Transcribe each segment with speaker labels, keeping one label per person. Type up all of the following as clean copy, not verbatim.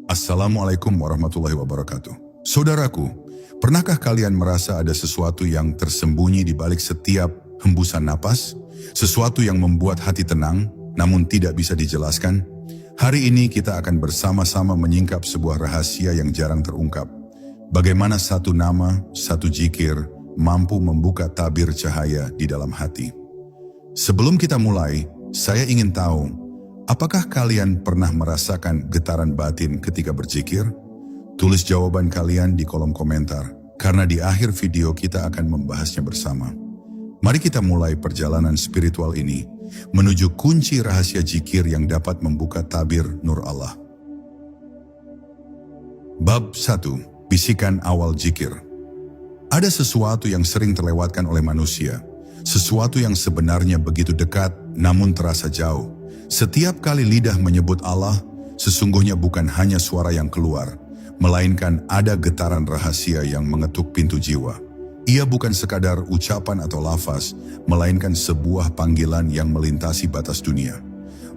Speaker 1: Assalamualaikum warahmatullahi wabarakatuh. Saudaraku, pernahkah kalian merasa ada sesuatu yang tersembunyi di balik setiap hembusan napas? Sesuatu yang membuat hati tenang, namun tidak bisa dijelaskan? Hari ini kita akan bersama-sama menyingkap sebuah rahasia yang jarang terungkap. Bagaimana satu nama, satu zikir, mampu membuka tabir cahaya di dalam hati. Sebelum kita mulai, saya ingin tahu, apakah kalian pernah merasakan getaran batin ketika berzikir? Tulis jawaban kalian di kolom komentar, karena di akhir video kita akan membahasnya bersama. Mari kita mulai perjalanan spiritual ini, menuju kunci rahasia zikir yang dapat membuka tabir nur Allah. Bab 1. Bisikan awal zikir. Ada sesuatu yang sering terlewatkan oleh manusia, sesuatu yang sebenarnya begitu dekat namun terasa jauh. Setiap kali lidah menyebut Allah, sesungguhnya bukan hanya suara yang keluar, melainkan ada getaran rahasia yang mengetuk pintu jiwa. Ia bukan sekadar ucapan atau lafaz, melainkan sebuah panggilan yang melintasi batas dunia.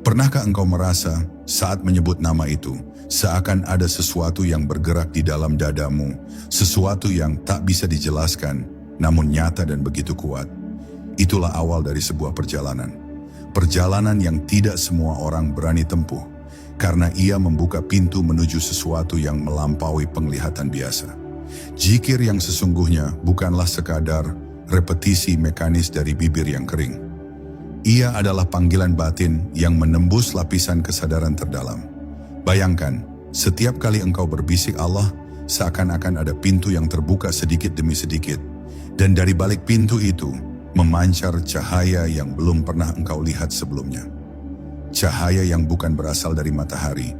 Speaker 1: Pernahkah engkau merasa saat menyebut nama itu, seakan ada sesuatu yang bergerak di dalam dadamu, sesuatu yang tak bisa dijelaskan, namun nyata dan begitu kuat? Itulah awal dari sebuah perjalanan. Perjalanan yang tidak semua orang berani tempuh, karena ia membuka pintu menuju sesuatu yang melampaui penglihatan biasa. Zikir yang sesungguhnya bukanlah sekadar repetisi mekanis dari bibir yang kering. Ia adalah panggilan batin yang menembus lapisan kesadaran terdalam. Bayangkan, setiap kali engkau berbisik Allah, seakan-akan ada pintu yang terbuka sedikit demi sedikit, dan dari balik pintu itu, memancar cahaya yang belum pernah engkau lihat sebelumnya. Cahaya yang bukan berasal dari matahari,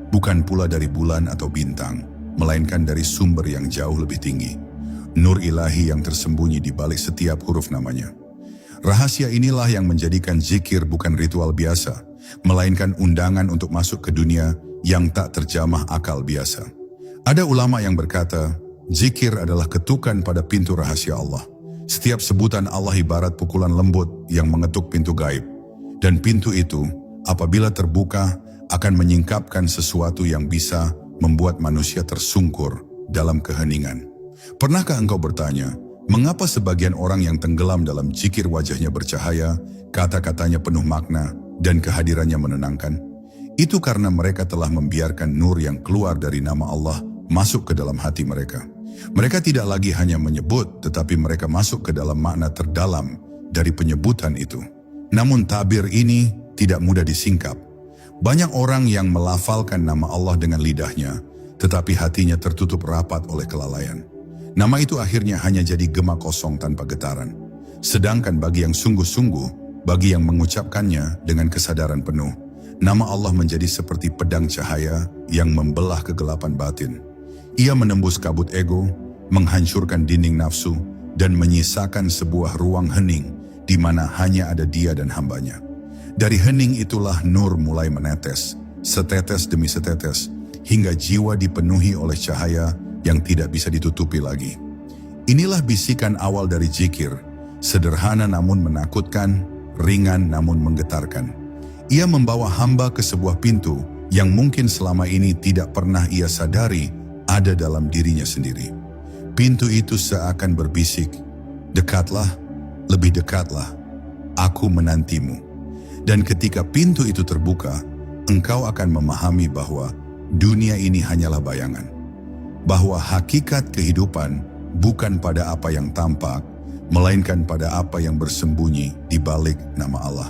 Speaker 1: bukan pula dari bulan atau bintang, melainkan dari sumber yang jauh lebih tinggi. Nur ilahi yang tersembunyi di balik setiap huruf namanya. Rahasia inilah yang menjadikan zikir bukan ritual biasa, melainkan undangan untuk masuk ke dunia yang tak terjamah akal biasa. Ada ulama yang berkata, zikir adalah ketukan pada pintu rahasia Allah. Setiap sebutan Allah ibarat pukulan lembut yang mengetuk pintu gaib. Dan pintu itu, apabila terbuka, akan menyingkapkan sesuatu yang bisa membuat manusia tersungkur dalam keheningan. Pernahkah engkau bertanya, mengapa sebagian orang yang tenggelam dalam zikir wajahnya bercahaya, kata-katanya penuh makna, dan kehadirannya menenangkan? Itu karena mereka telah membiarkan nur yang keluar dari nama Allah masuk ke dalam hati mereka. Mereka tidak lagi hanya menyebut, tetapi mereka masuk ke dalam makna terdalam dari penyebutan itu. Namun tabir ini tidak mudah disingkap. Banyak orang yang melafalkan nama Allah dengan lidahnya, tetapi hatinya tertutup rapat oleh kelalaian. Nama itu akhirnya hanya jadi gema kosong tanpa getaran. Sedangkan bagi yang sungguh-sungguh, bagi yang mengucapkannya dengan kesadaran penuh, nama Allah menjadi seperti pedang cahaya yang membelah kegelapan batin. Ia menembus kabut ego, menghancurkan dinding nafsu, dan menyisakan sebuah ruang hening di mana hanya ada Dia dan hambanya. Dari hening itulah nur mulai menetes, setetes demi setetes, hingga jiwa dipenuhi oleh cahaya yang tidak bisa ditutupi lagi. Inilah bisikan awal dari zikir, sederhana namun menakutkan, ringan namun menggetarkan. Ia membawa hamba ke sebuah pintu yang mungkin selama ini tidak pernah ia sadari ada dalam dirinya sendiri. Pintu itu seakan berbisik, dekatlah, lebih dekatlah, aku menantimu. Dan ketika pintu itu terbuka, engkau akan memahami bahwa dunia ini hanyalah bayangan. Bahwa hakikat kehidupan bukan pada apa yang tampak, melainkan pada apa yang bersembunyi di balik nama Allah.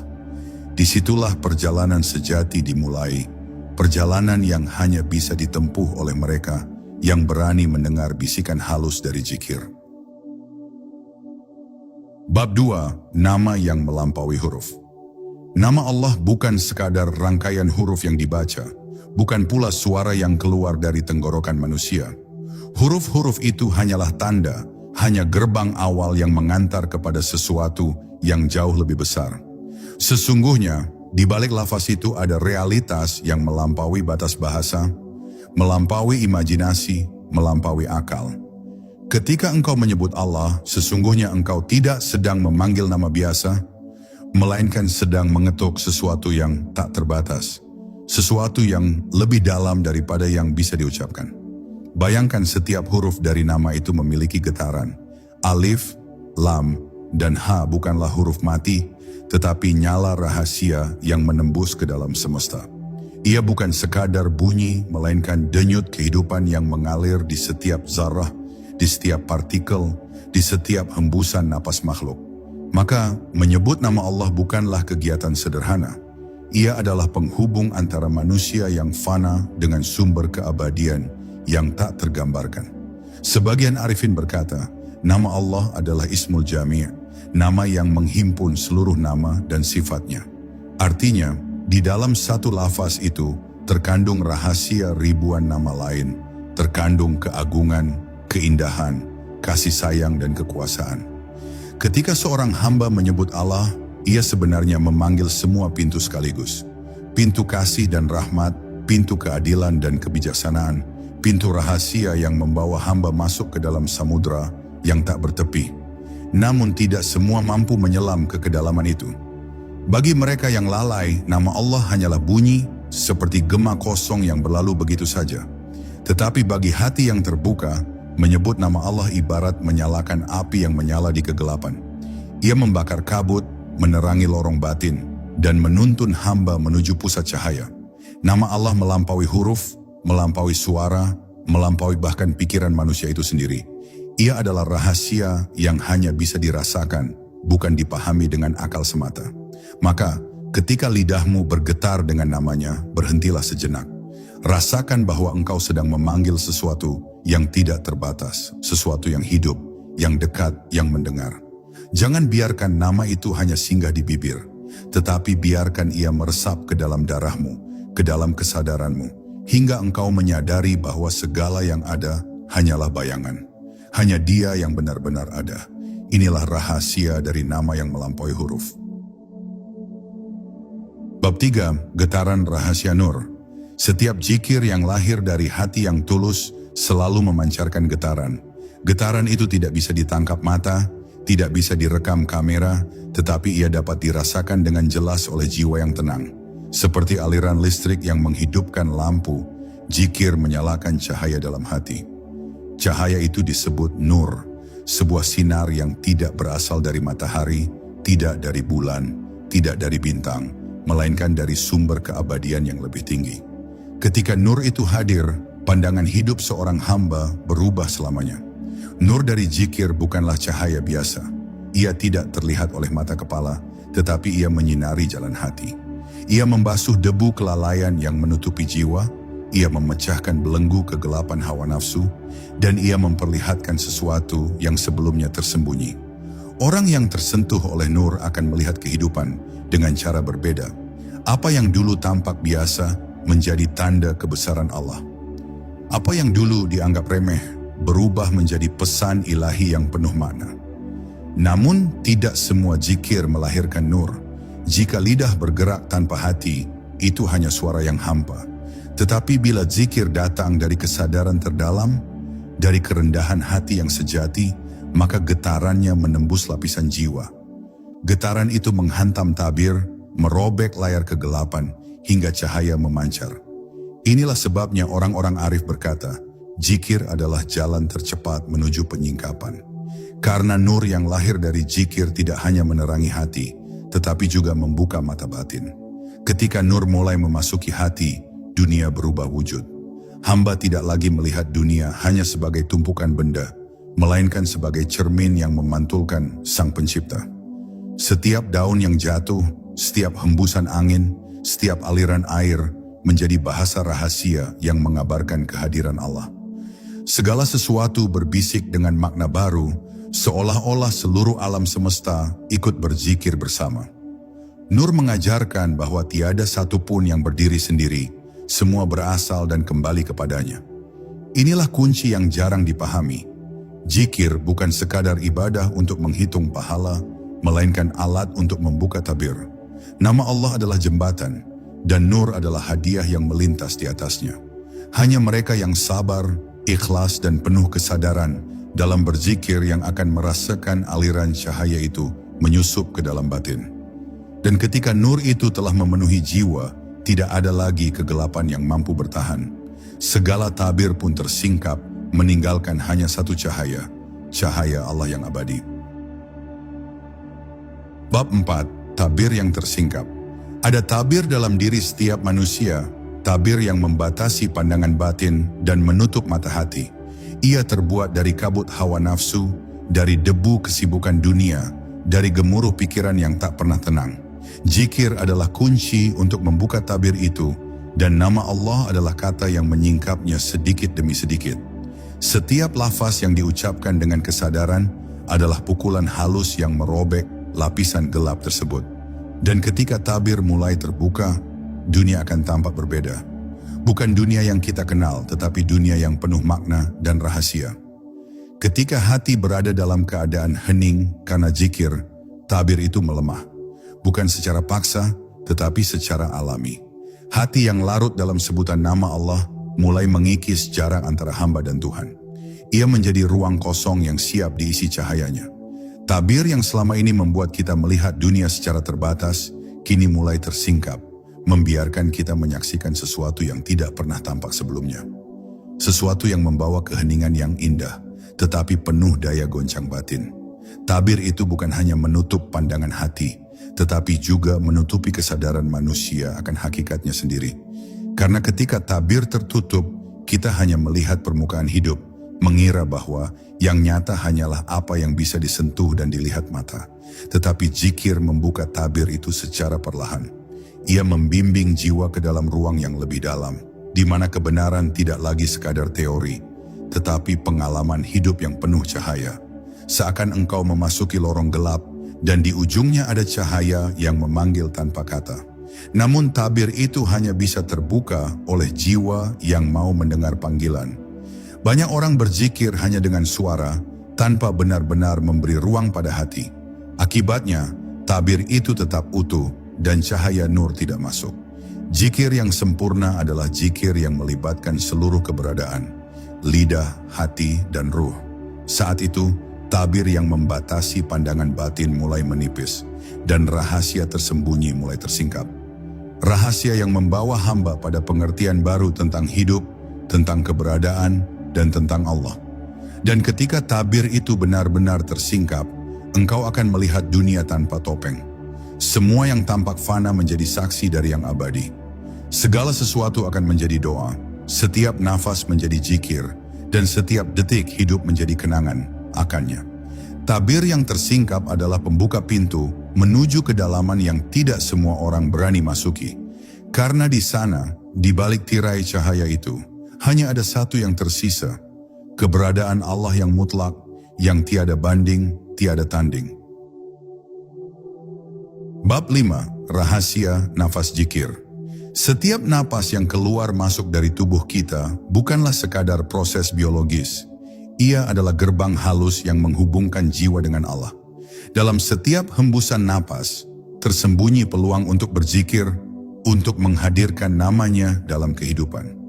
Speaker 1: Disitulah perjalanan sejati dimulai, perjalanan yang hanya bisa ditempuh oleh mereka yang berani mendengar bisikan halus dari zikir. Bab 2. Nama yang melampaui huruf. Nama Allah bukan sekadar rangkaian huruf yang dibaca, bukan pula suara yang keluar dari tenggorokan manusia. Huruf-huruf itu hanyalah tanda, hanya gerbang awal yang mengantar kepada sesuatu yang jauh lebih besar. Sesungguhnya, di balik lafaz itu ada realitas yang melampaui batas bahasa, melampaui imajinasi, melampaui akal. Ketika engkau menyebut Allah, sesungguhnya engkau tidak sedang memanggil nama biasa, melainkan sedang mengetuk sesuatu yang tak terbatas. sesuatu yang lebih dalam daripada yang bisa diucapkan. Bayangkan setiap huruf dari nama itu memiliki getaran. Alif, lam, dan ha bukanlah huruf mati, tetapi nyala rahasia yang menembus ke dalam semesta. Ia bukan sekadar bunyi, melainkan denyut kehidupan yang mengalir di setiap zarah, di setiap partikel, di setiap hembusan napas makhluk. Maka, menyebut nama Allah bukanlah kegiatan sederhana. Ia adalah penghubung antara manusia yang fana dengan sumber keabadian yang tak tergambarkan. Sebagian arifin berkata, nama Allah adalah Ismul Jami', nama yang menghimpun seluruh nama dan sifatnya. Artinya, di dalam satu lafaz itu terkandung rahasia ribuan nama lain, terkandung keagungan, keindahan, kasih sayang dan kekuasaan. Ketika seorang hamba menyebut Allah, ia sebenarnya memanggil semua pintu sekaligus. Pintu kasih dan rahmat, pintu keadilan dan kebijaksanaan, pintu rahasia yang membawa hamba masuk ke dalam samudra yang tak bertepi. Namun tidak semua mampu menyelam ke kedalaman itu. Bagi mereka yang lalai, nama Allah hanyalah bunyi seperti gema kosong yang berlalu begitu saja. Tetapi bagi hati yang terbuka, menyebut nama Allah ibarat menyalakan api yang menyala di kegelapan. Ia membakar kabut, menerangi lorong batin, dan menuntun hamba menuju pusat cahaya. Nama Allah melampaui huruf, melampaui suara, melampaui bahkan pikiran manusia itu sendiri. Ia adalah rahasia yang hanya bisa dirasakan, bukan dipahami dengan akal semata. Maka, ketika lidahmu bergetar dengan namanya, berhentilah sejenak. Rasakan bahwa engkau sedang memanggil sesuatu yang tidak terbatas, sesuatu yang hidup, yang dekat, yang mendengar. Jangan biarkan nama itu hanya singgah di bibir, tetapi biarkan ia meresap ke dalam darahmu, ke dalam kesadaranmu, hingga engkau menyadari bahwa segala yang ada hanyalah bayangan. Hanya Dia yang benar-benar ada. Inilah rahasia dari nama yang melampaui huruf. Bab 3, Getaran Rahasia Nur. Setiap zikir yang lahir dari hati yang tulus selalu memancarkan getaran. Getaran itu tidak bisa ditangkap mata, tidak bisa direkam kamera, tetapi ia dapat dirasakan dengan jelas oleh jiwa yang tenang. Seperti aliran listrik yang menghidupkan lampu, zikir menyalakan cahaya dalam hati. Cahaya itu disebut nur, sebuah sinar yang tidak berasal dari matahari, tidak dari bulan, tidak dari bintang, melainkan dari sumber keabadian yang lebih tinggi. Ketika nur itu hadir, pandangan hidup seorang hamba berubah selamanya. Nur dari zikir bukanlah cahaya biasa. Ia tidak terlihat oleh mata kepala, tetapi ia menyinari jalan hati. Ia membasuh debu kelalaian yang menutupi jiwa, ia memecahkan belenggu kegelapan hawa nafsu, dan ia memperlihatkan sesuatu yang sebelumnya tersembunyi. Orang yang tersentuh oleh nur akan melihat kehidupan dengan cara berbeda. Apa yang dulu tampak biasa menjadi tanda kebesaran Allah. Apa yang dulu dianggap remeh berubah menjadi pesan ilahi yang penuh makna. Namun tidak semua zikir melahirkan nur. Jika lidah bergerak tanpa hati, itu hanya suara yang hampa. Tetapi bila zikir datang dari kesadaran terdalam, dari kerendahan hati yang sejati, maka getarannya menembus lapisan jiwa. Getaran itu menghantam tabir, merobek layar kegelapan, hingga cahaya memancar. Inilah sebabnya orang-orang arif berkata, zikir adalah jalan tercepat menuju penyingkapan. Karena nur yang lahir dari zikir tidak hanya menerangi hati, tetapi juga membuka mata batin. Ketika nur mulai memasuki hati, dunia berubah wujud. Hamba tidak lagi melihat dunia hanya sebagai tumpukan benda, melainkan sebagai cermin yang memantulkan Sang Pencipta. Setiap daun yang jatuh, setiap hembusan angin, setiap aliran air menjadi bahasa rahasia yang mengabarkan kehadiran Allah. Segala sesuatu berbisik dengan makna baru, seolah-olah seluruh alam semesta ikut berzikir bersama. Nur mengajarkan bahwa tiada satupun yang berdiri sendiri, semua berasal dan kembali kepadanya. Inilah kunci yang jarang dipahami. Zikir bukan sekadar ibadah untuk menghitung pahala, melainkan alat untuk membuka tabir. Nama Allah adalah jembatan, dan nur adalah hadiah yang melintas di atasnya. Hanya mereka yang sabar, ikhlas dan penuh kesadaran dalam berzikir yang akan merasakan aliran cahaya itu menyusup ke dalam batin. Dan ketika nur itu telah memenuhi jiwa, tidak ada lagi kegelapan yang mampu bertahan. Segala tabir pun tersingkap, meninggalkan hanya satu cahaya, cahaya Allah yang abadi. Bab 4. Tabir yang tersingkap. Ada tabir dalam diri setiap manusia, tabir yang membatasi pandangan batin dan menutup mata hati. Ia terbuat dari kabut hawa nafsu, dari debu kesibukan dunia, dari gemuruh pikiran yang tak pernah tenang. Zikir adalah kunci untuk membuka tabir itu, dan nama Allah adalah kata yang menyingkapnya sedikit demi sedikit. Setiap lafaz yang diucapkan dengan kesadaran adalah pukulan halus yang merobek lapisan gelap tersebut. Dan ketika tabir mulai terbuka, dunia akan tampak berbeda. Bukan dunia yang kita kenal, tetapi dunia yang penuh makna dan rahasia. Ketika hati berada dalam keadaan hening karena zikir, tabir itu melemah. Bukan secara paksa, tetapi secara alami. Hati yang larut dalam sebutan nama Allah mulai mengikis jarak antara hamba dan Tuhan. Ia menjadi ruang kosong yang siap diisi cahayanya. Tabir yang selama ini membuat kita melihat dunia secara terbatas, kini mulai tersingkap, membiarkan kita menyaksikan sesuatu yang tidak pernah tampak sebelumnya. Sesuatu yang membawa keheningan yang indah, tetapi penuh daya goncang batin. Tabir itu bukan hanya menutup pandangan hati, tetapi juga menutupi kesadaran manusia akan hakikatnya sendiri. Karena ketika tabir tertutup, kita hanya melihat permukaan hidup, mengira bahwa yang nyata hanyalah apa yang bisa disentuh dan dilihat mata. Tetapi zikir membuka tabir itu secara perlahan. Ia membimbing jiwa ke dalam ruang yang lebih dalam, di mana kebenaran tidak lagi sekadar teori, tetapi pengalaman hidup yang penuh cahaya. Seakan engkau memasuki lorong gelap, dan di ujungnya ada cahaya yang memanggil tanpa kata. Namun tabir itu hanya bisa terbuka oleh jiwa yang mau mendengar panggilan. Banyak orang berzikir hanya dengan suara, tanpa benar-benar memberi ruang pada hati. Akibatnya, tabir itu tetap utuh dan cahaya nur tidak masuk. Zikir yang sempurna adalah zikir yang melibatkan seluruh keberadaan, lidah, hati, dan ruh. Saat itu, tabir yang membatasi pandangan batin mulai menipis, dan rahasia tersembunyi mulai tersingkap. Rahasia yang membawa hamba pada pengertian baru tentang hidup, tentang keberadaan, dan tentang Allah. Dan ketika tabir itu benar-benar tersingkap, engkau akan melihat dunia tanpa topeng. Semua yang tampak fana menjadi saksi dari yang abadi. Segala sesuatu akan menjadi doa, setiap nafas menjadi zikir, dan setiap detik hidup menjadi kenangan akannya. Tabir yang tersingkap adalah pembuka pintu menuju kedalaman yang tidak semua orang berani masuki. Karena di sana, di balik tirai cahaya itu, hanya ada satu yang tersisa, keberadaan Allah yang mutlak, yang tiada banding, tiada tanding. Bab 5. Rahasia nafas zikir. Setiap napas yang keluar masuk dari tubuh kita bukanlah sekadar proses biologis. Ia adalah gerbang halus yang menghubungkan jiwa dengan Allah. Dalam setiap hembusan napas, tersembunyi peluang untuk berzikir, untuk menghadirkan namanya dalam kehidupan.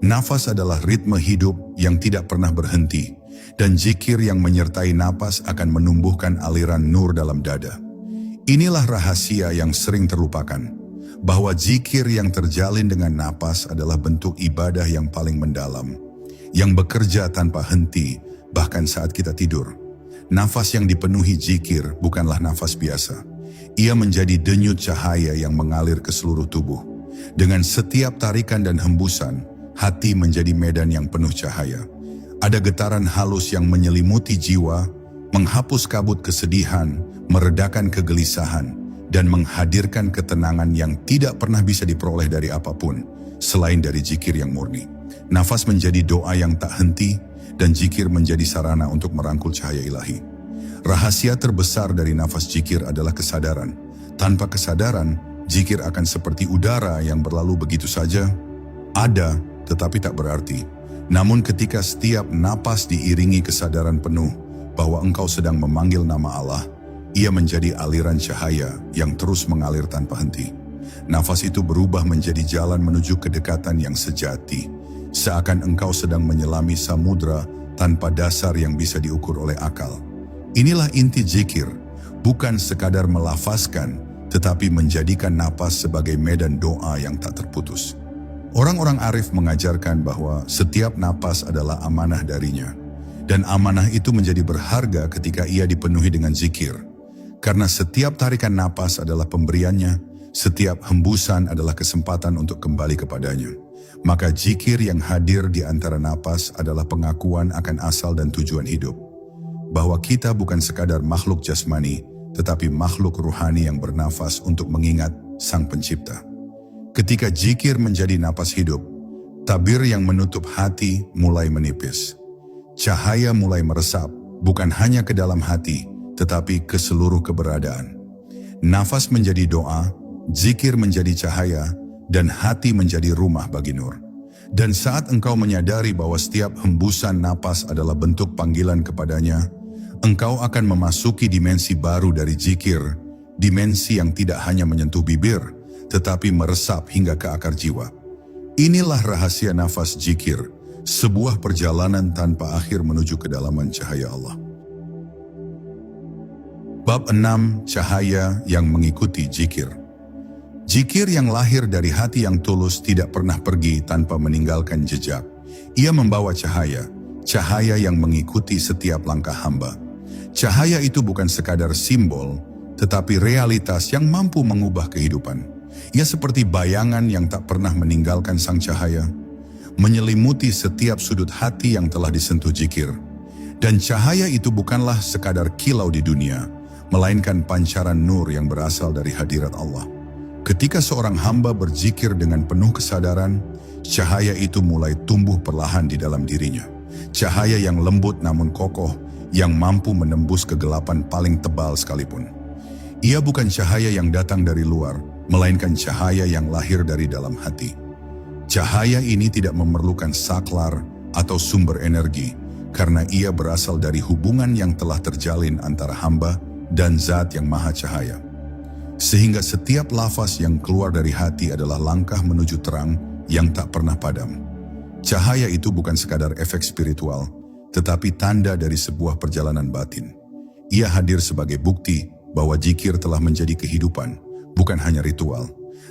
Speaker 1: Nafas adalah ritme hidup yang tidak pernah berhenti, dan zikir yang menyertai napas akan menumbuhkan aliran nur dalam dada. Inilah rahasia yang sering terlupakan, bahwa zikir yang terjalin dengan napas adalah bentuk ibadah yang paling mendalam, yang bekerja tanpa henti, bahkan saat kita tidur. Nafas yang dipenuhi zikir bukanlah nafas biasa. Ia menjadi denyut cahaya yang mengalir ke seluruh tubuh. Dengan setiap tarikan dan hembusan, hati menjadi medan yang penuh cahaya. Ada getaran halus yang menyelimuti jiwa, menghapus kabut kesedihan, meredakan kegelisahan, dan menghadirkan ketenangan yang tidak pernah bisa diperoleh dari apapun, selain dari zikir yang murni. Nafas menjadi doa yang tak henti, dan zikir menjadi sarana untuk merangkul cahaya ilahi. Rahasia terbesar dari nafas zikir adalah kesadaran. Tanpa kesadaran, zikir akan seperti udara yang berlalu begitu saja. Ada, tetapi tak berarti. Namun ketika setiap napas diiringi kesadaran penuh bahwa engkau sedang memanggil nama Allah, ia menjadi aliran cahaya yang terus mengalir tanpa henti. Nafas itu berubah menjadi jalan menuju kedekatan yang sejati, seakan engkau sedang menyelami samudra tanpa dasar yang bisa diukur oleh akal. Inilah inti zikir, bukan sekadar melafazkan, tetapi menjadikan napas sebagai medan doa yang tak terputus. Orang-orang arif mengajarkan bahwa setiap napas adalah amanah darinya, dan amanah itu menjadi berharga ketika ia dipenuhi dengan zikir. Karena setiap tarikan napas adalah pemberiannya, setiap hembusan adalah kesempatan untuk kembali kepadanya. Maka zikir yang hadir di antara napas adalah pengakuan akan asal dan tujuan hidup. Bahwa kita bukan sekadar makhluk jasmani, tetapi makhluk ruhani yang bernafas untuk mengingat Sang Pencipta. Ketika zikir menjadi napas hidup, tabir yang menutup hati mulai menipis. Cahaya mulai meresap, bukan hanya ke dalam hati, tetapi ke seluruh keberadaan. Nafas menjadi doa, zikir menjadi cahaya, dan hati menjadi rumah bagi nur. Dan saat engkau menyadari bahwa setiap hembusan napas adalah bentuk panggilan kepadanya, engkau akan memasuki dimensi baru dari zikir, dimensi yang tidak hanya menyentuh bibir, tetapi meresap hingga ke akar jiwa. Inilah rahasia nafas zikir, sebuah perjalanan tanpa akhir menuju kedalaman cahaya Allah. Bab 6. Cahaya yang mengikuti zikir. Zikir yang lahir dari hati yang tulus tidak pernah pergi tanpa meninggalkan jejak. Ia membawa cahaya, cahaya yang mengikuti setiap langkah hamba. Cahaya itu bukan sekadar simbol, tetapi realitas yang mampu mengubah kehidupan. Ia seperti bayangan yang tak pernah meninggalkan sang cahaya, menyelimuti setiap sudut hati yang telah disentuh zikir. Dan cahaya itu bukanlah sekadar kilau di dunia, melainkan pancaran nur yang berasal dari hadirat Allah. Ketika seorang hamba berzikir dengan penuh kesadaran, cahaya itu mulai tumbuh perlahan di dalam dirinya. Cahaya yang lembut namun kokoh, yang mampu menembus kegelapan paling tebal sekalipun. Ia bukan cahaya yang datang dari luar, melainkan cahaya yang lahir dari dalam hati. Cahaya ini tidak memerlukan saklar atau sumber energi, karena ia berasal dari hubungan yang telah terjalin antara hamba dan Zat yang Maha Cahaya. Sehingga setiap lafaz yang keluar dari hati adalah langkah menuju terang yang tak pernah padam. Cahaya itu bukan sekadar efek spiritual, tetapi tanda dari sebuah perjalanan batin. Ia hadir sebagai bukti bahwa zikir telah menjadi kehidupan, bukan hanya ritual.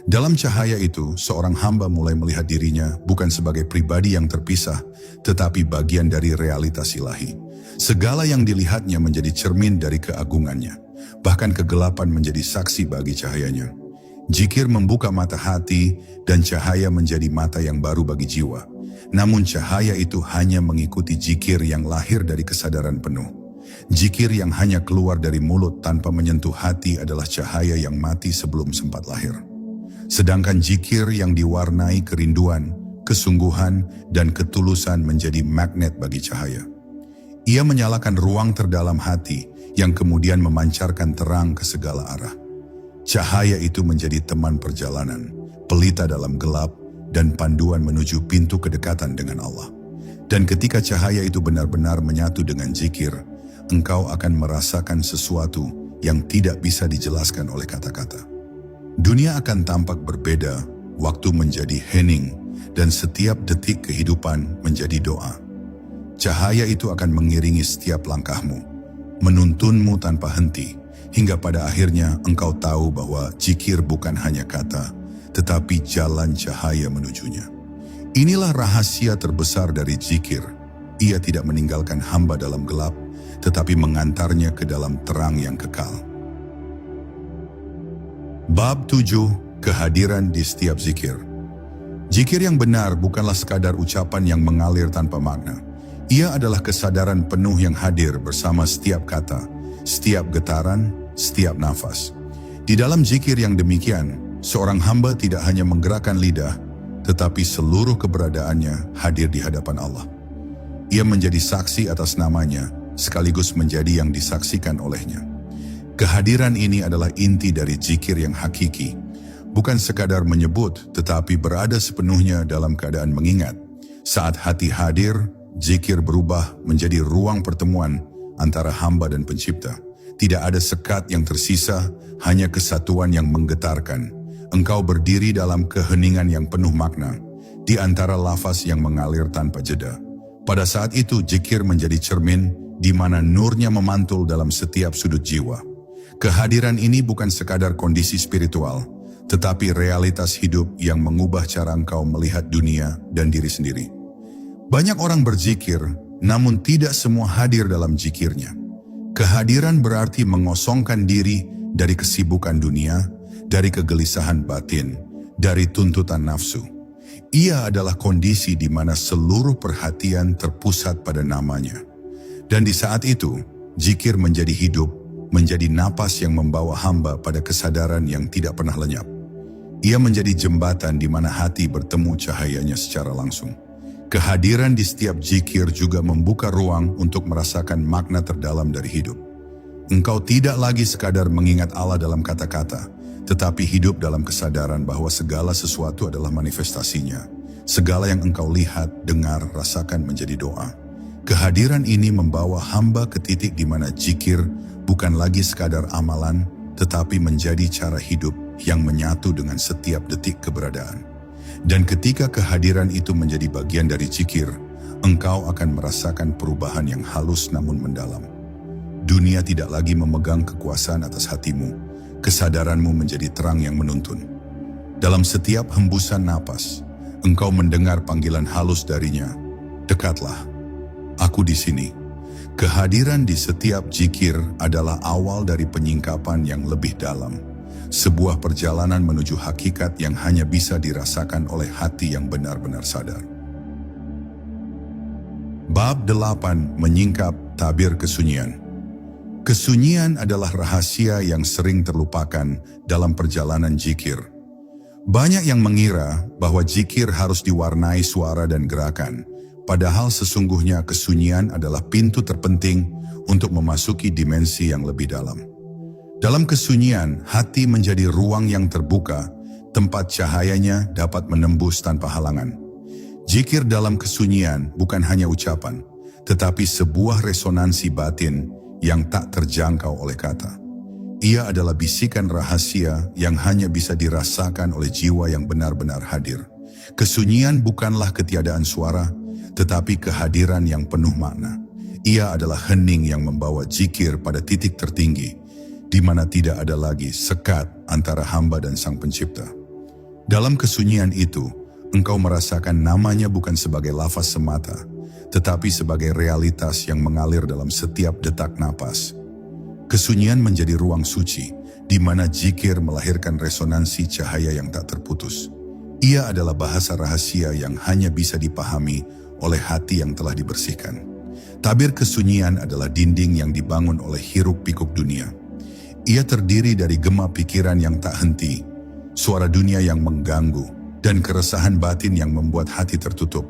Speaker 1: Dalam cahaya itu, seorang hamba mulai melihat dirinya bukan sebagai pribadi yang terpisah, tetapi bagian dari realitas ilahi. Segala yang dilihatnya menjadi cermin dari keagungannya, bahkan kegelapan menjadi saksi bagi cahayanya. Zikir membuka mata hati, dan cahaya menjadi mata yang baru bagi jiwa. Namun cahaya itu hanya mengikuti zikir yang lahir dari kesadaran penuh. Zikir yang hanya keluar dari mulut tanpa menyentuh hati adalah cahaya yang mati sebelum sempat lahir. Sedangkan zikir yang diwarnai kerinduan, kesungguhan, dan ketulusan menjadi magnet bagi cahaya. Ia menyalakan ruang terdalam hati yang kemudian memancarkan terang ke segala arah. Cahaya itu menjadi teman perjalanan, pelita dalam gelap, dan panduan menuju pintu kedekatan dengan Allah. Dan ketika cahaya itu benar-benar menyatu dengan zikir, engkau akan merasakan sesuatu yang tidak bisa dijelaskan oleh kata-kata. Dunia akan tampak berbeda, waktu menjadi hening, dan setiap detik kehidupan menjadi doa. Cahaya itu akan mengiringi setiap langkahmu, menuntunmu tanpa henti, hingga pada akhirnya engkau tahu bahwa zikir bukan hanya kata, tetapi jalan cahaya menujunya. Inilah rahasia terbesar dari zikir. Ia tidak meninggalkan hamba dalam gelap, tetapi mengantarnya ke dalam terang yang kekal. Bab 7. Kehadiran di setiap zikir. Zikir yang benar bukanlah sekadar ucapan yang mengalir tanpa makna. Ia adalah kesadaran penuh yang hadir bersama setiap kata, setiap getaran, setiap nafas. Di dalam zikir yang demikian, seorang hamba tidak hanya menggerakkan lidah, tetapi seluruh keberadaannya hadir di hadapan Allah. Ia menjadi saksi atas namanya, sekaligus menjadi yang disaksikan olehnya. Kehadiran ini adalah inti dari zikir yang hakiki, bukan sekadar menyebut, tetapi berada sepenuhnya dalam keadaan mengingat. Saat hati hadir, zikir berubah menjadi ruang pertemuan antara hamba dan Pencipta. Tidak ada sekat yang tersisa, hanya kesatuan yang menggetarkan. Engkau berdiri dalam keheningan yang penuh makna, di antara lafaz yang mengalir tanpa jeda. Pada saat itu, zikir menjadi cermin di mana nurnya memantul dalam setiap sudut jiwa. Kehadiran ini bukan sekadar kondisi spiritual, tetapi realitas hidup yang mengubah cara engkau melihat dunia dan diri sendiri. Banyak orang berzikir, namun tidak semua hadir dalam zikirnya. Kehadiran berarti mengosongkan diri dari kesibukan dunia, dari kegelisahan batin, dari tuntutan nafsu. Ia adalah kondisi di mana seluruh perhatian terpusat pada namanya. Dan di saat itu, zikir menjadi hidup, menjadi napas yang membawa hamba pada kesadaran yang tidak pernah lenyap. Ia menjadi jembatan di mana hati bertemu cahayanya secara langsung. Kehadiran di setiap zikir juga membuka ruang untuk merasakan makna terdalam dari hidup. Engkau tidak lagi sekadar mengingat Allah dalam kata-kata, tetapi hidup dalam kesadaran bahwa segala sesuatu adalah manifestasinya. Segala yang engkau lihat, dengar, rasakan menjadi doa. Kehadiran ini membawa hamba ke titik di mana zikir bukan lagi sekadar amalan, tetapi menjadi cara hidup yang menyatu dengan setiap detik keberadaan. Dan ketika kehadiran itu menjadi bagian dari zikir, engkau akan merasakan perubahan yang halus namun mendalam. Dunia tidak lagi memegang kekuasaan atas hatimu, kesadaranmu menjadi terang yang menuntun. Dalam setiap hembusan napas, engkau mendengar panggilan halus darinya, dekatlah, aku di sini. Kehadiran di setiap zikir adalah awal dari penyingkapan yang lebih dalam. Sebuah perjalanan menuju hakikat yang hanya bisa dirasakan oleh hati yang benar-benar sadar. Bab 8 menyingkap tabir kesunyian. Kesunyian adalah rahasia yang sering terlupakan dalam perjalanan zikir. Banyak yang mengira bahwa zikir harus diwarnai suara dan gerakan, padahal sesungguhnya kesunyian adalah pintu terpenting untuk memasuki dimensi yang lebih dalam. Dalam kesunyian, hati menjadi ruang yang terbuka, tempat cahayanya dapat menembus tanpa halangan. Zikir dalam kesunyian bukan hanya ucapan, tetapi sebuah resonansi batin yang tak terjangkau oleh kata. Ia adalah bisikan rahasia yang hanya bisa dirasakan oleh jiwa yang benar-benar hadir. Kesunyian bukanlah ketiadaan suara, tetapi kehadiran yang penuh makna. Ia adalah hening yang membawa zikir pada titik tertinggi, di mana tidak ada lagi sekat antara hamba dan Sang Pencipta. Dalam kesunyian itu, engkau merasakan namanya bukan sebagai lafaz semata, tetapi sebagai realitas yang mengalir dalam setiap detak napas. Kesunyian menjadi ruang suci, di mana zikir melahirkan resonansi cahaya yang tak terputus. Ia adalah bahasa rahasia yang hanya bisa dipahami oleh hati yang telah dibersihkan. Tabir kesunyian adalah dinding yang dibangun oleh hiruk-pikuk dunia. Ia terdiri dari gema pikiran yang tak henti, suara dunia yang mengganggu, dan keresahan batin yang membuat hati tertutup.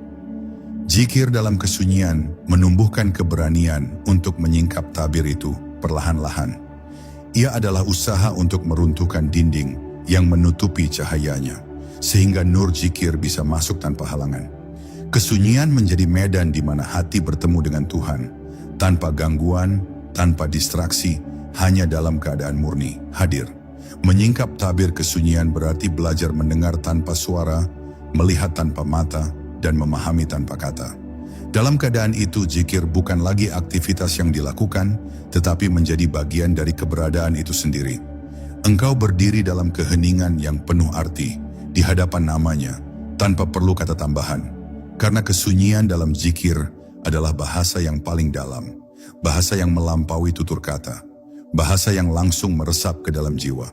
Speaker 1: Zikir dalam kesunyian menumbuhkan keberanian untuk menyingkap tabir itu perlahan-lahan. Ia adalah usaha untuk meruntuhkan dinding yang menutupi cahayanya, sehingga nur zikir bisa masuk tanpa halangan. Kesunyian menjadi medan di mana hati bertemu dengan Tuhan, tanpa gangguan, tanpa distraksi, hanya dalam keadaan murni, hadir. Menyingkap tabir kesunyian berarti belajar mendengar tanpa suara, melihat tanpa mata, dan memahami tanpa kata. Dalam keadaan itu, zikir bukan lagi aktivitas yang dilakukan, tetapi menjadi bagian dari keberadaan itu sendiri. Engkau berdiri dalam keheningan yang penuh arti, di hadapan namanya, tanpa perlu kata tambahan. Karena kesunyian dalam zikir adalah bahasa yang paling dalam, bahasa yang melampaui tutur kata, bahasa yang langsung meresap ke dalam jiwa.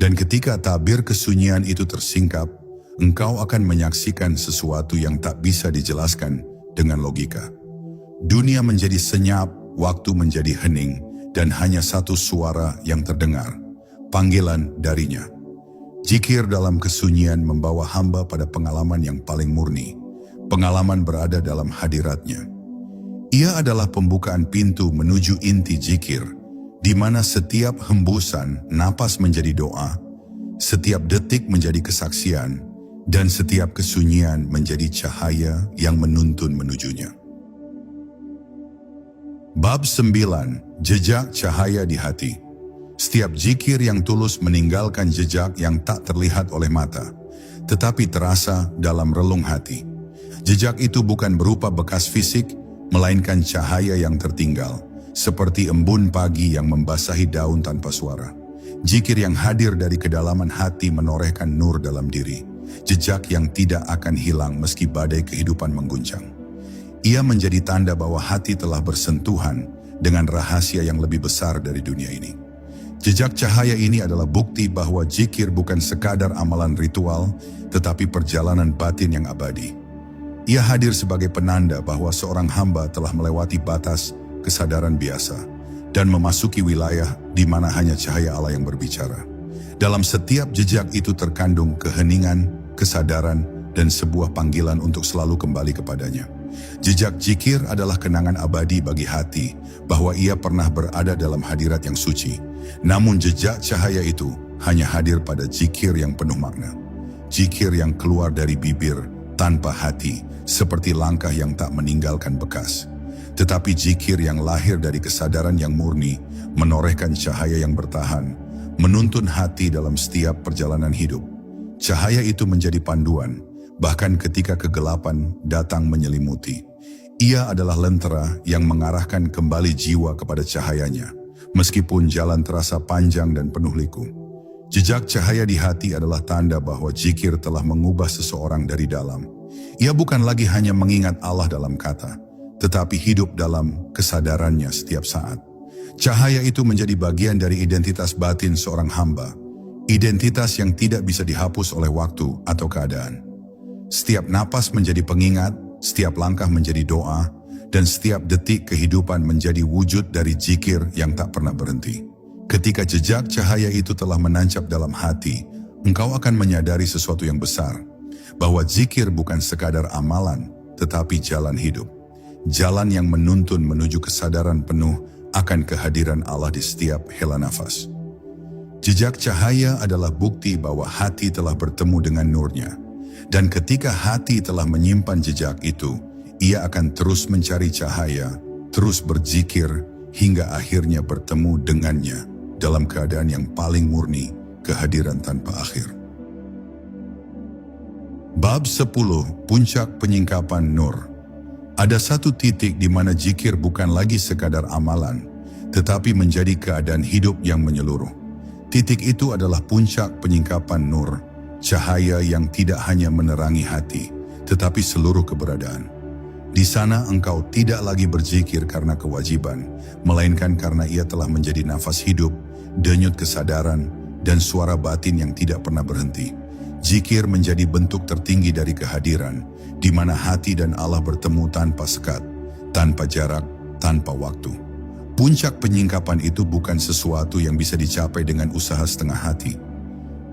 Speaker 1: Dan ketika tabir kesunyian itu tersingkap, engkau akan menyaksikan sesuatu yang tak bisa dijelaskan dengan logika. Dunia menjadi senyap, waktu menjadi hening, dan hanya satu suara yang terdengar, panggilan darinya. Zikir dalam kesunyian membawa hamba pada pengalaman yang paling murni, pengalaman berada dalam hadiratnya. Ia adalah pembukaan pintu menuju inti zikir, di mana setiap hembusan napas menjadi doa, setiap detik menjadi kesaksian, dan setiap kesunyian menjadi cahaya yang menuntun menujunya. Bab 9, Jejak Cahaya di Hati. Setiap zikir yang tulus meninggalkan jejak yang tak terlihat oleh mata, tetapi terasa dalam relung hati. Jejak itu bukan berupa bekas fisik, melainkan cahaya yang tertinggal, seperti embun pagi yang membasahi daun tanpa suara. Zikir yang hadir dari kedalaman hati menorehkan nur dalam diri, jejak yang tidak akan hilang meski badai kehidupan mengguncang. Ia menjadi tanda bahwa hati telah bersentuhan dengan rahasia yang lebih besar dari dunia ini. Jejak cahaya ini adalah bukti bahwa zikir bukan sekadar amalan ritual, tetapi perjalanan batin yang abadi. Ia hadir sebagai penanda bahwa seorang hamba telah melewati batas kesadaran biasa dan memasuki wilayah di mana hanya cahaya Allah yang berbicara. Dalam setiap jejak itu terkandung keheningan, kesadaran, dan sebuah panggilan untuk selalu kembali kepadanya. Jejak zikir adalah kenangan abadi bagi hati bahwa ia pernah berada dalam hadirat yang suci. Namun jejak cahaya itu hanya hadir pada zikir yang penuh makna. Zikir yang keluar dari bibir tanpa hati, seperti langkah yang tak meninggalkan bekas. Tetapi zikir yang lahir dari kesadaran yang murni, menorehkan cahaya yang bertahan, menuntun hati dalam setiap perjalanan hidup. Cahaya itu menjadi panduan, bahkan ketika kegelapan datang menyelimuti. Ia adalah lentera yang mengarahkan kembali jiwa kepada cahayanya, meskipun jalan terasa panjang dan penuh liku. Jejak cahaya di hati adalah tanda bahwa zikir telah mengubah seseorang dari dalam. Ia bukan lagi hanya mengingat Allah dalam kata, tetapi hidup dalam kesadarannya setiap saat. Cahaya itu menjadi bagian dari identitas batin seorang hamba, identitas yang tidak bisa dihapus oleh waktu atau keadaan. Setiap napas menjadi pengingat, setiap langkah menjadi doa, dan setiap detik kehidupan menjadi wujud dari zikir yang tak pernah berhenti. Ketika jejak cahaya itu telah menancap dalam hati, engkau akan menyadari sesuatu yang besar, bahwa zikir bukan sekadar amalan, tetapi jalan hidup. Jalan yang menuntun menuju kesadaran penuh akan kehadiran Allah di setiap hela nafas. Jejak cahaya adalah bukti bahwa hati telah bertemu dengan nurnya. Dan ketika hati telah menyimpan jejak itu, ia akan terus mencari cahaya, terus berzikir, hingga akhirnya bertemu dengannya dalam keadaan yang paling murni, kehadiran tanpa akhir. Bab 10, Puncak Penyingkapan Nur. Ada satu titik di mana zikir bukan lagi sekadar amalan, tetapi menjadi keadaan hidup yang menyeluruh. Titik itu adalah puncak penyingkapan nur, cahaya yang tidak hanya menerangi hati, tetapi seluruh keberadaan. Di sana engkau tidak lagi berzikir karena kewajiban, melainkan karena ia telah menjadi nafas hidup, denyut kesadaran, dan suara batin yang tidak pernah berhenti. Zikir menjadi bentuk tertinggi dari kehadiran, di mana hati dan Allah bertemu tanpa sekat, tanpa jarak, tanpa waktu. Puncak penyingkapan itu bukan sesuatu yang bisa dicapai dengan usaha setengah hati.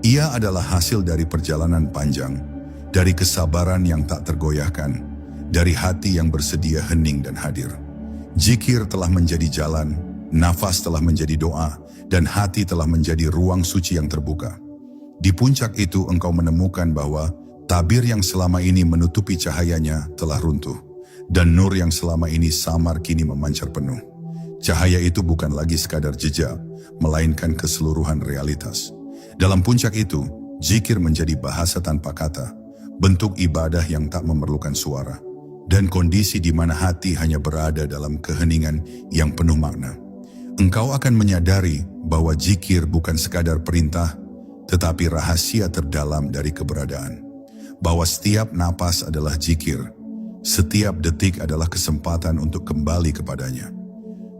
Speaker 1: Ia adalah hasil dari perjalanan panjang, dari kesabaran yang tak tergoyahkan, dari hati yang bersedia hening dan hadir. Zikir telah menjadi jalan, nafas telah menjadi doa, dan hati telah menjadi ruang suci yang terbuka. Di puncak itu engkau menemukan bahwa tabir yang selama ini menutupi cahayanya telah runtuh, dan nur yang selama ini samar kini memancar penuh. Cahaya itu bukan lagi sekadar jejak, melainkan keseluruhan realitas. Dalam puncak itu, zikir menjadi bahasa tanpa kata, bentuk ibadah yang tak memerlukan suara, dan kondisi di mana hati hanya berada dalam keheningan yang penuh makna. Engkau akan menyadari bahwa zikir bukan sekadar perintah, tetapi rahasia terdalam dari keberadaan. Bahwa setiap napas adalah zikir, setiap detik adalah kesempatan untuk kembali kepadanya.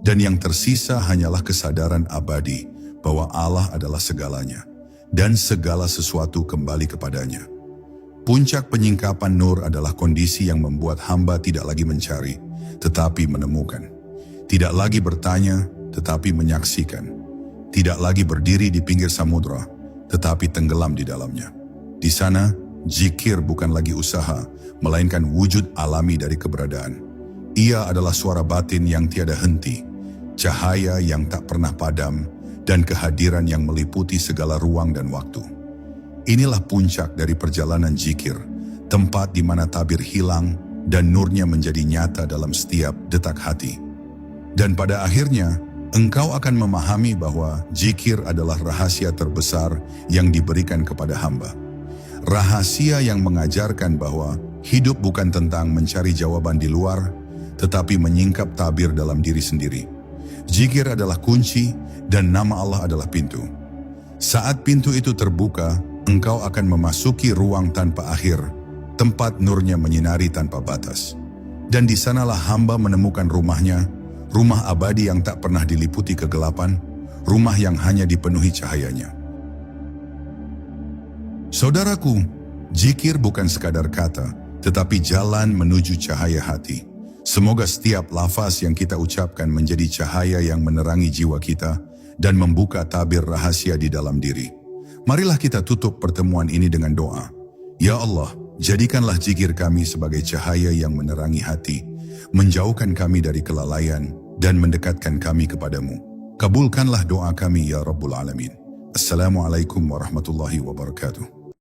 Speaker 1: Dan yang tersisa hanyalah kesadaran abadi bahwa Allah adalah segalanya, dan segala sesuatu kembali kepadanya. Puncak penyingkapan nur adalah kondisi yang membuat hamba tidak lagi mencari, tetapi menemukan. Tidak lagi bertanya, tetapi menyaksikan. Tidak lagi berdiri di pinggir samudra, tetapi tenggelam di dalamnya. Di sana, zikir bukan lagi usaha, melainkan wujud alami dari keberadaan. Ia adalah suara batin yang tiada henti, cahaya yang tak pernah padam, dan kehadiran yang meliputi segala ruang dan waktu. Inilah puncak dari perjalanan zikir, tempat di mana tabir hilang dan nurnya menjadi nyata dalam setiap detak hati. Dan pada akhirnya, engkau akan memahami bahwa zikir adalah rahasia terbesar yang diberikan kepada hamba. Rahasia yang mengajarkan bahwa hidup bukan tentang mencari jawaban di luar, tetapi menyingkap tabir dalam diri sendiri. Zikir adalah kunci dan nama Allah adalah pintu. Saat pintu itu terbuka, engkau akan memasuki ruang tanpa akhir, tempat nurnya menyinari tanpa batas. Dan di sanalah hamba menemukan rumahnya, rumah abadi yang tak pernah diliputi kegelapan, rumah yang hanya dipenuhi cahayanya. Saudaraku, zikir bukan sekadar kata, tetapi jalan menuju cahaya hati. Semoga setiap lafaz yang kita ucapkan menjadi cahaya yang menerangi jiwa kita dan membuka tabir rahasia di dalam diri. Marilah kita tutup pertemuan ini dengan doa. Ya Allah, jadikanlah zikir kami sebagai cahaya yang menerangi hati, menjauhkan kami dari kelalaian dan mendekatkan kami kepadamu. Kabulkanlah doa kami ya Rabbul Alamin. Assalamualaikum warahmatullahi wabarakatuh.